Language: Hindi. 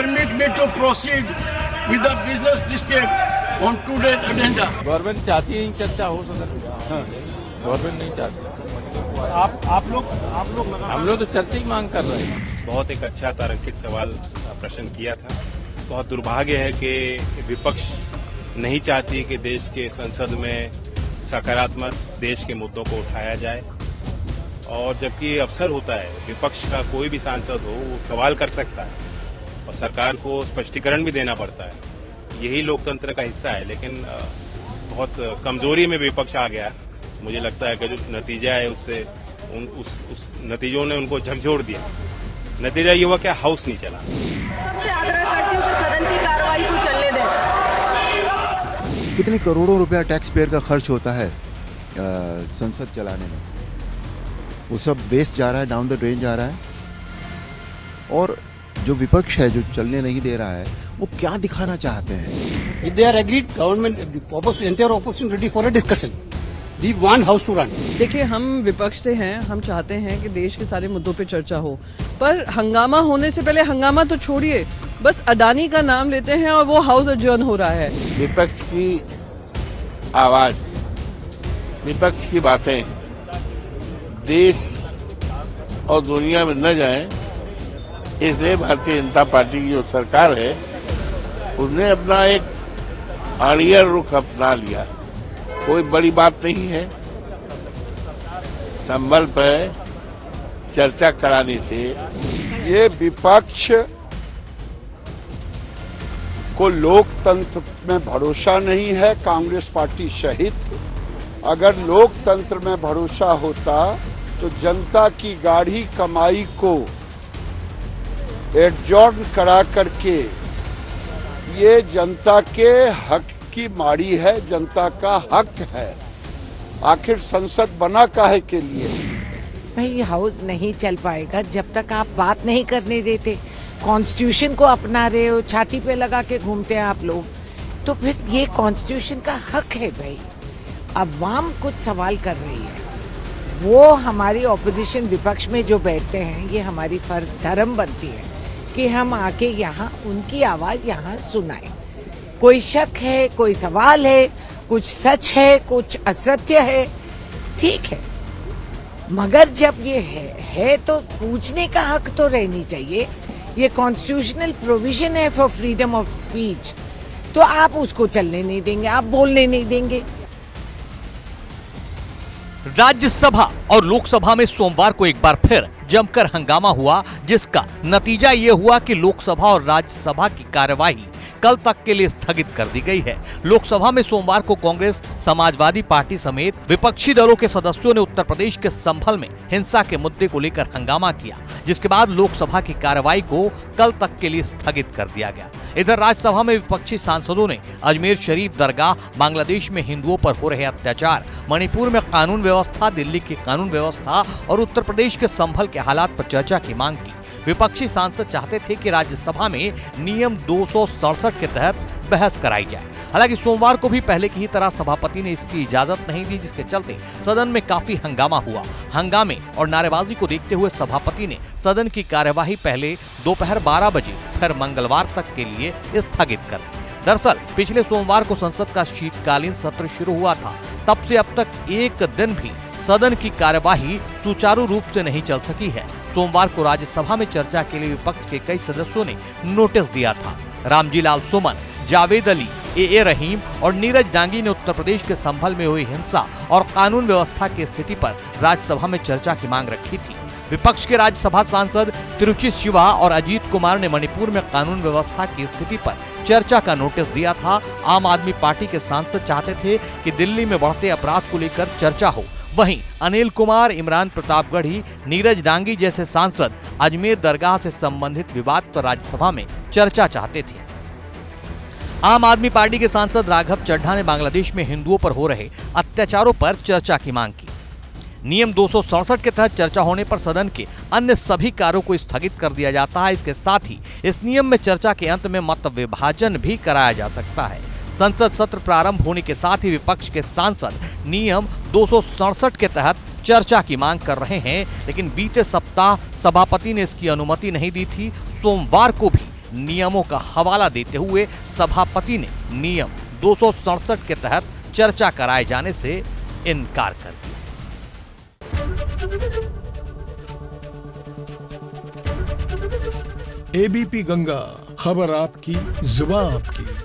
permit me to proceed with the business listed on today's agenda. Government चाहती है चर्चा हो सदन में, गवर्नमेंट नहीं चाहती। आप लोग हम लोग तो चर्चा ही मांग कर रहे हैं। बहुत एक अच्छा तारकिक सवाल प्रश्न किया था। बहुत दुर्भाग्य है कि विपक्ष नहीं चाहती कि देश के संसद में सकारात्मक देश के मुद्दों को उठाया जाए, और जबकि अवसर होता है विपक्ष का कोई भी सांसद हो वो सवाल कर सकता है और सरकार को स्पष्टीकरण भी देना पड़ता है। यही लोकतंत्र का हिस्सा है, लेकिन बहुत कमजोरी में विपक्ष आ गया। मुझे लगता है कि जो नतीजा है उससे उस नतीजों ने उनको झकझोर दिया। नतीजा ये हुआ कि हाउस नहीं चला। सबसे आग्रह करती हूँ कि सदन की कार्रवाई को चलने दें। कितने करोड़ों रुपया टैक्स पेयर का खर्च होता है संसद चलाने में, वो सब वेस्ट जा रहा है, डाउन द ड्रेन जा रहा है। और जो विपक्ष है जो चलने नहीं दे रहा है, वो क्या दिखाना चाहते हैं? If they are agreed, government, entire opposition ready for a discussion. We want house to run. देखिए, हम विपक्ष से हैं, हम चाहते हैं कि देश के सारे मुद्दों पे चर्चा हो, पर हंगामा होने से पहले हंगामा तो छोड़िए, बस अडानी का नाम लेते हैं और वो हाउस अडजर्न हो रहा है। विपक्ष की आवाज, विपक्ष की बातें देश और दुनिया में न जाए, इसलिए भारतीय जनता पार्टी की जो सरकार है उसने अपना एक आड़ियर रुख अपना लिया। कोई बड़ी बात नहीं है, संभल पर चर्चा कराने से ये विपक्ष को लोकतंत्र में भरोसा नहीं है, कांग्रेस पार्टी सहित। अगर लोकतंत्र में भरोसा होता तो जनता की गाढ़ी कमाई को एडजॉर्न करा करके, ये जनता के हक की मारी है, जनता का हक है। आखिर संसद बना काहे के लिए? भाई हाउस नहीं चल पाएगा जब तक आप बात नहीं करने देते, कॉन्स्टिट्यूशन को अपना रहे हो, छाती पे लगा के घूमते हैं आप लोग। तो फिर ये कॉन्स्टिट्यूशन का हक है भाई। अवाम कुछ सवाल कर रही है, वो हमारी ऑपोजिशन विपक्ष में जो बैठते हैं, ये हमारी फर्ज धर्म बनती है कि हम आके यहाँ उनकी आवाज यहाँ सुनाएं। कोई शक है, कोई सवाल है, कुछ सच है, कुछ असत्य है, ठीक है, मगर जब ये है तो पूछने का हक तो रहनी चाहिए। ये कॉन्स्टिट्यूशनल प्रोविजन है फॉर फ्रीडम ऑफ स्पीच, तो आप उसको चलने नहीं देंगे, आप बोलने नहीं देंगे। राज्यसभा और लोकसभा में सोमवार को एक बार फिर जमकर हंगामा हुआ, जिसका नतीजा ये हुआ कि लोकसभा और राज्यसभा की कार्यवाही कल तक के लिए स्थगित कर दी गई है। लोकसभा में सोमवार को कांग्रेस, समाजवादी पार्टी समेत विपक्षी दलों के सदस्यों ने उत्तर प्रदेश के संभल में हिंसा के मुद्दे को लेकर हंगामा किया, जिसके बाद लोकसभा की कार्यवाही को कल तक के लिए स्थगित कर दिया गया। इधर राज्यसभा में विपक्षी सांसदों ने अजमेर शरीफ दरगाह, बांग्लादेश में हिंदुओं पर हो रहे अत्याचार, मणिपुर में कानून व्यवस्था, दिल्ली की कानून व्यवस्था और उत्तर प्रदेश के संभल के हालात पर चर्चा की मांग की। विपक्षी सांसद चाहते थे कि राज्यसभा में नियम 267 के तहत बहस कराई जाए। हालांकि सोमवार को भी पहले की ही तरह सभापति ने इसकी इजाजत नहीं दी, जिसके चलते सदन में काफी हंगामा हुआ। हंगामे और नारेबाजी को देखते हुए सभापति ने सदन की कार्यवाही पहले दोपहर 12 बजे फिर मंगलवार तक के लिए स्थगित कर दी। दरअसल पिछले सोमवार को संसद का शीतकालीन सत्र शुरू हुआ था, तब से अब तक एक दिन भी सदन की कार्यवाही सुचारू रूप से नहीं चल सकी है। सोमवार को राज्यसभा में चर्चा के लिए विपक्ष के कई सदस्यों ने नोटिस दिया था। रामजी लाल सुमन, जावेद अली, ए रहीम और नीरज डांगी ने उत्तर प्रदेश के संभल में हुई हिंसा और कानून व्यवस्था की स्थिति पर राज्यसभा में चर्चा की मांग रखी थी। विपक्ष के राज्यसभा सांसद तिरुचि शिवा और अजीत कुमार ने मणिपुर में कानून व्यवस्था की स्थिति पर चर्चा का नोटिस दिया था। आम आदमी पार्टी के सांसद चाहते थे कि दिल्ली में बढ़ते अपराध को लेकर चर्चा हो। वहीं अनिल कुमार, इमरान प्रतापगढ़ी, नीरज डांगी जैसे सांसद अजमेर दरगाह से संबंधित विवाद पर राज्यसभा में चर्चा चाहते थे। आम आदमी पार्टी के सांसद राघव चड्ढा ने बांग्लादेश में हिंदुओं पर हो रहे अत्याचारों पर चर्चा की मांग की। नियम 267 के तहत चर्चा होने पर सदन के अन्य सभी कार्यों को स्थगित कर दिया जाता है। इसके साथ ही इस नियम में चर्चा के अंत में मत विभाजन भी कराया जा सकता है। संसद सत्र प्रारंभ होने के साथ ही विपक्ष के सांसद नियम 267 के तहत चर्चा की मांग कर रहे हैं, लेकिन बीते सप्ताह सभापति ने इसकी अनुमति नहीं दी थी। सोमवार को भी नियमों का हवाला देते हुए सभापति ने नियम 267 के तहत चर्चा कराए जाने से इनकार कर दिया। एबीपी गंगा, खबर आपकी, जुबान आपकी।